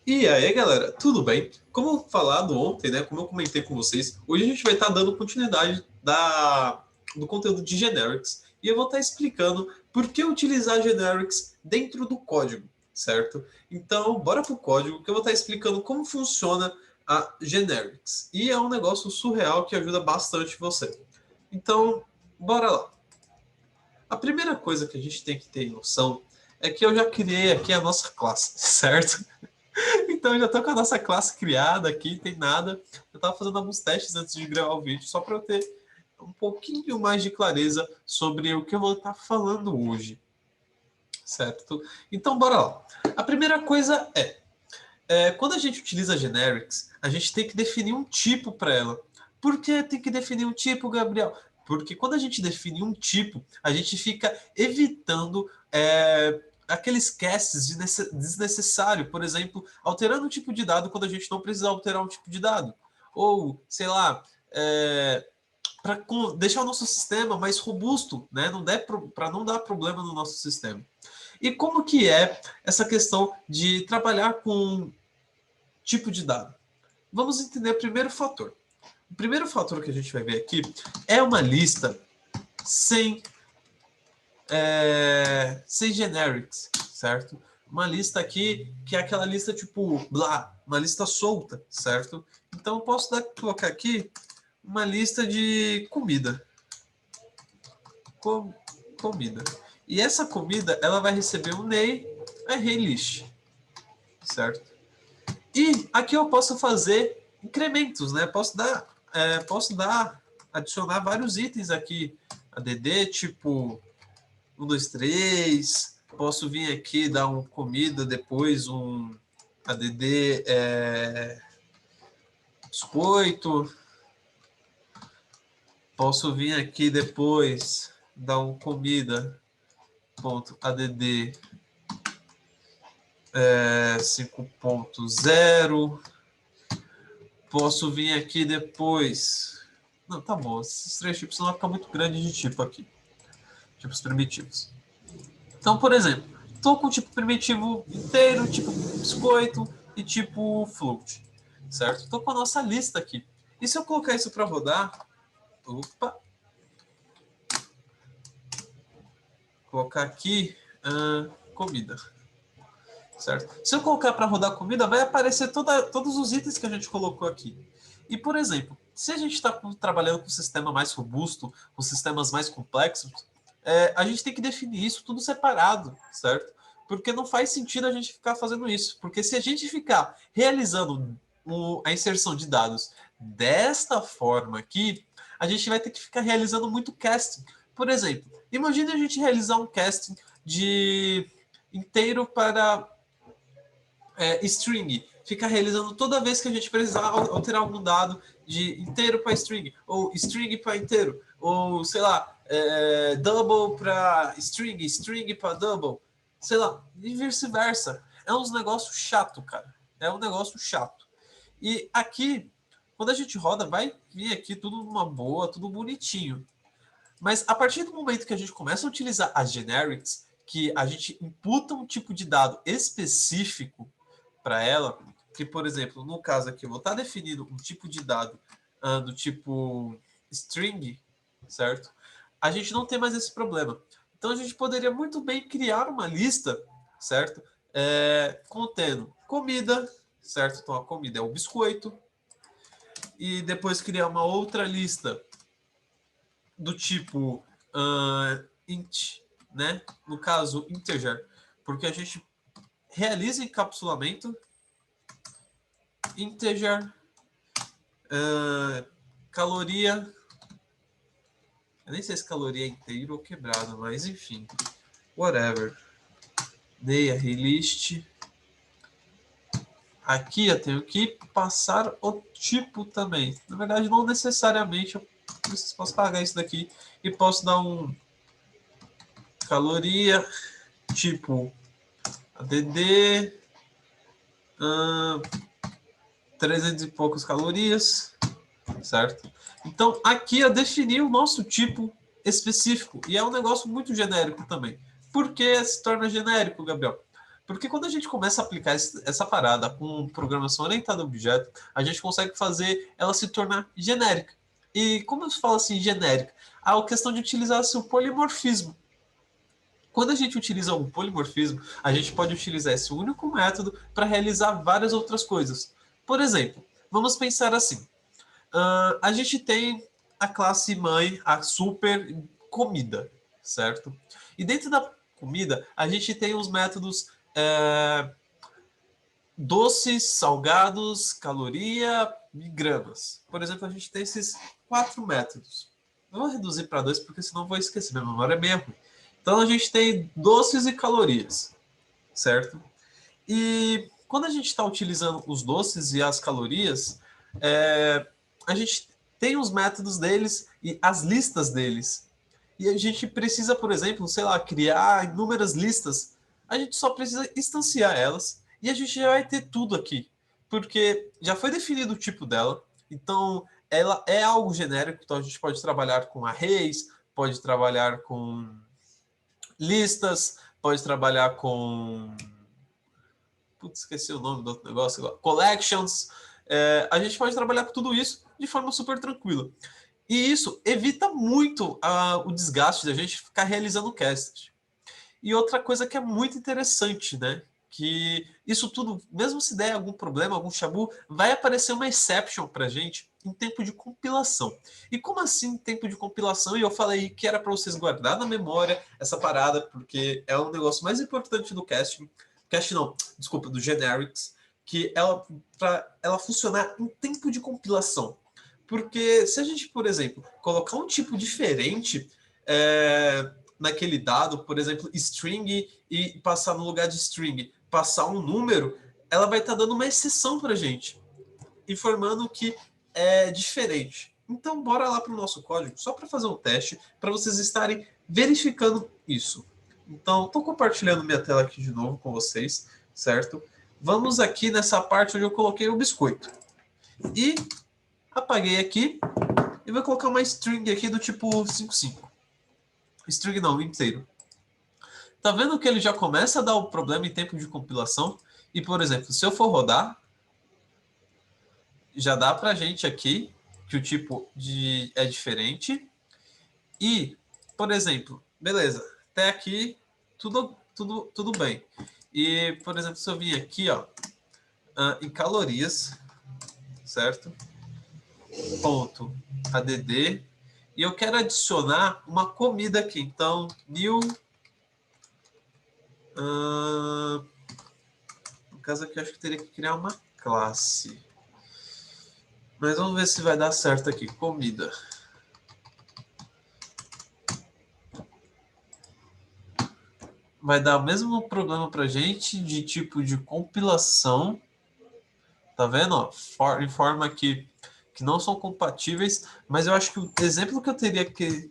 E aí, galera, tudo bem? Como falado ontem, né? Como eu comentei com vocês, hoje a gente vai estar dando continuidade do conteúdo de generics. E eu vou estar explicando por que utilizar generics dentro do código, certo? Então, bora pro código que eu vou estar explicando como funciona a generics. E é um negócio surreal que ajuda bastante você. Então, bora lá. A primeira coisa que a gente tem que ter noção é que eu já criei aqui a nossa classe, certo? Então já tô com a nossa classe criada aqui, tem nada. Eu tava fazendo alguns testes antes de gravar o vídeo, só para eu ter um pouquinho mais de clareza sobre o que eu vou estar falando hoje, certo? Então bora lá. A primeira coisa quando a gente utiliza generics, a gente tem que definir um tipo para ela. Por que tem que definir um tipo, Gabriel? Porque quando a gente define um tipo, a gente fica evitando aqueles casts desnecessário, por exemplo, alterando o tipo de dado quando a gente não precisa alterar um tipo de dado. Ou, sei lá, para deixar o nosso sistema mais robusto, né? Para não dar problema no nosso sistema. E como que é essa questão de trabalhar com tipo de dado? Vamos entender o primeiro fator. O primeiro fator que a gente vai ver aqui é uma lista sem, sem generics, certo? Uma lista aqui que é aquela lista tipo blá, uma lista solta, certo? Então eu posso colocar aqui uma lista de comida. Comida. E essa comida ela vai receber um name array list, certo? E aqui eu posso fazer incrementos, né? Posso dar, adicionar vários itens aqui. ADD, tipo 1, 2, 3. Posso vir aqui dar um comida, depois um ADD biscoito. Posso vir aqui depois dar um comida, ponto ADD 5.0. Posso vir aqui depois. Não, tá bom. Esses três tipos não vão ficar muito grande de tipo aqui. Tipos primitivos. Então, por exemplo, estou com o tipo primitivo inteiro, tipo biscoito e tipo float. Certo? Estou com a nossa lista aqui. E se eu colocar isso para rodar. Opa! Colocar aqui comida. Certo? Se eu colocar para rodar comida, vai aparecer todos os itens que a gente colocou aqui. E, por exemplo, se a gente está trabalhando com um sistema mais robusto, com sistemas mais complexos, a gente tem que definir isso tudo separado, certo? Porque não faz sentido a gente ficar fazendo isso. Porque se a gente ficar realizando a inserção de dados desta forma aqui, a gente vai ter que ficar realizando muito casting. Por exemplo, imagine a gente realizar um casting de inteiro para string, fica realizando toda vez que a gente precisar alterar algum dado de inteiro para string, ou string para inteiro, ou sei lá, double para string, string para double, sei lá, e vice-versa. É um negócio chato, cara. É um negócio chato. E aqui, quando a gente roda, vai vir aqui tudo numa boa, tudo bonitinho. Mas a partir do momento que a gente começa a utilizar as generics, que a gente imputa um tipo de dado específico para ela, que, por exemplo, no caso aqui, eu vou estar definindo um tipo de dado do tipo string, certo? A gente não tem mais esse problema. Então, a gente poderia muito bem criar uma lista, certo? Contendo comida, certo? Então, a comida é o biscoito. E depois criar uma outra lista do tipo int, né? No caso, integer, porque a gente realiza encapsulamento integer, caloria. Eu nem sei se caloria é inteiro ou quebrado, mas enfim. Whatever. Dei a relist. Aqui eu tenho que passar o tipo também. Na verdade, não necessariamente eu posso pagar isso daqui e posso dar um caloria tipo ADD 300 e poucas calorias, certo? Então, aqui eu defini o nosso tipo específico, e é um negócio muito genérico também. Por que se torna genérico, Gabriel? Porque quando a gente começa a aplicar essa parada com programação orientada a objeto, a gente consegue fazer ela se tornar genérica. E como eu falo assim, genérica? A questão de utilizar o polimorfismo. Quando a gente utiliza um polimorfismo, a gente pode utilizar esse único método para realizar várias outras coisas. Por exemplo, vamos pensar assim. A gente tem a classe mãe, a super comida, certo? E dentro da comida, a gente tem os métodos doces, salgados, caloria e gramas. Por exemplo, a gente tem esses 4 métodos. Eu vou reduzir para 2 porque senão eu vou esquecer, minha memória é bem ruim. Então a gente tem doces e calorias, certo? E quando a gente está utilizando os doces e as calorias, a gente tem os métodos deles e as listas deles. E a gente precisa, por exemplo, sei lá, criar inúmeras listas. A gente só precisa instanciar elas e a gente já vai ter tudo aqui. Porque já foi definido o tipo dela, então ela é algo genérico, então a gente pode trabalhar com arrays, pode trabalhar com listas, pode trabalhar com. Putz, esqueci o nome do outro negócio agora. Collections. A gente pode trabalhar com tudo isso de forma super tranquila. E isso evita muito o desgaste da gente ficar realizando cast. E outra coisa que é muito interessante, né? Que isso tudo, mesmo se der algum problema, algum chabu, vai aparecer uma exception para gente em tempo de compilação. E como assim tempo de compilação? E eu falei que era para vocês guardar na memória essa parada, porque é um negócio mais importante do casting. Cast não, desculpa, do Generics, que para ela funcionar em tempo de compilação. Porque se a gente, por exemplo, colocar um tipo diferente naquele dado, por exemplo, string, e passar no lugar de string, passar um número, ela vai estar dando uma exceção para a gente, informando que é diferente. Então, bora lá para o nosso código, só para fazer um teste, para vocês estarem verificando isso. Então, estou compartilhando minha tela aqui de novo com vocês, certo? Vamos aqui nessa parte onde eu coloquei o biscoito. E apaguei aqui e vou colocar uma string aqui do tipo 55. String não, inteiro. Tá vendo que ele já começa a dar o problema em tempo de compilação? E, por exemplo, se eu for rodar, já dá pra gente aqui que o tipo é diferente. E, por exemplo, beleza, até aqui tudo bem. E, por exemplo, se eu vir aqui, ó, em calorias, certo? Ponto add, e eu quero adicionar uma comida aqui. Então, new. No caso aqui, eu acho que teria que criar uma classe. Mas vamos ver se vai dar certo aqui. Comida. Vai dar o mesmo problema pra gente de tipo de compilação. Tá vendo? Ó, informa aqui que não são compatíveis, mas eu acho que o exemplo que eu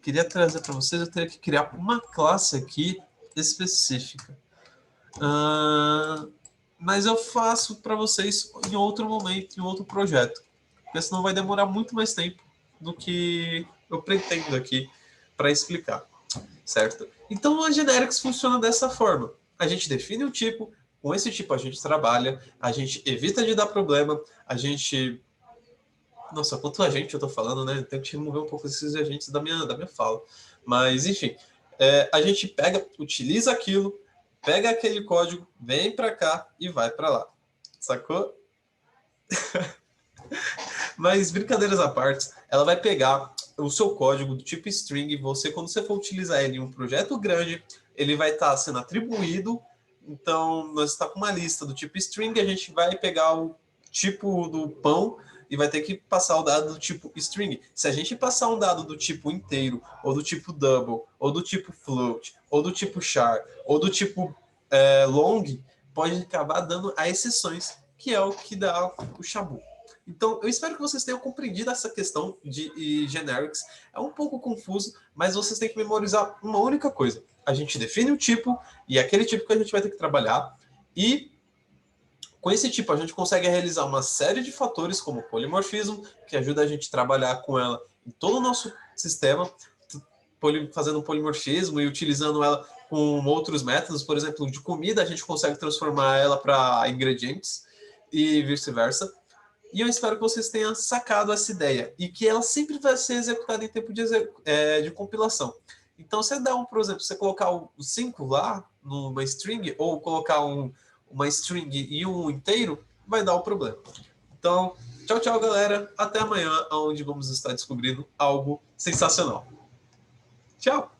queria trazer para vocês, eu teria que criar uma classe aqui específica. Mas eu faço para vocês em outro momento, em outro projeto, porque senão vai demorar muito mais tempo do que eu pretendo aqui para explicar, certo? Então a Generics funciona dessa forma. A gente define um tipo, com esse tipo a gente trabalha, a gente evita de dar problema, a gente... Nossa, quanto agente eu tô falando, né? Tenho que remover um pouco esses agentes da minha fala. Mas, enfim, a gente utiliza aquilo, pega aquele código, vem para cá e vai para lá. Sacou? Mas, brincadeiras à parte, ela vai pegar o seu código do tipo string, quando você for utilizar ele em um projeto grande, ele vai estar sendo atribuído. Então, nós está com uma lista do tipo string, a gente vai pegar o tipo do pão e vai ter que passar o dado do tipo string. Se a gente passar um dado do tipo inteiro, ou do tipo double, ou do tipo float, ou do tipo char, ou do tipo long, pode acabar dando a exceções, que é o que dá o chabu. Então, eu espero que vocês tenham compreendido essa questão de generics. É um pouco confuso, mas vocês têm que memorizar uma única coisa. A gente define o tipo, e é aquele tipo que a gente vai ter que trabalhar, e com esse tipo a gente consegue realizar uma série de fatores, como polimorfismo, que ajuda a gente a trabalhar com ela em todo o nosso sistema, fazendo polimorfismo e utilizando ela com outros métodos, por exemplo, de comida, a gente consegue transformar ela para ingredientes e vice-versa. E eu espero que vocês tenham sacado essa ideia e que ela sempre vai ser executada em tempo de compilação. Então, você dá por exemplo, você colocar o 5 lá numa string ou colocar uma string e um inteiro, vai dar o problema. Então, tchau, tchau, galera. Até amanhã, onde vamos estar descobrindo algo sensacional. Tchau!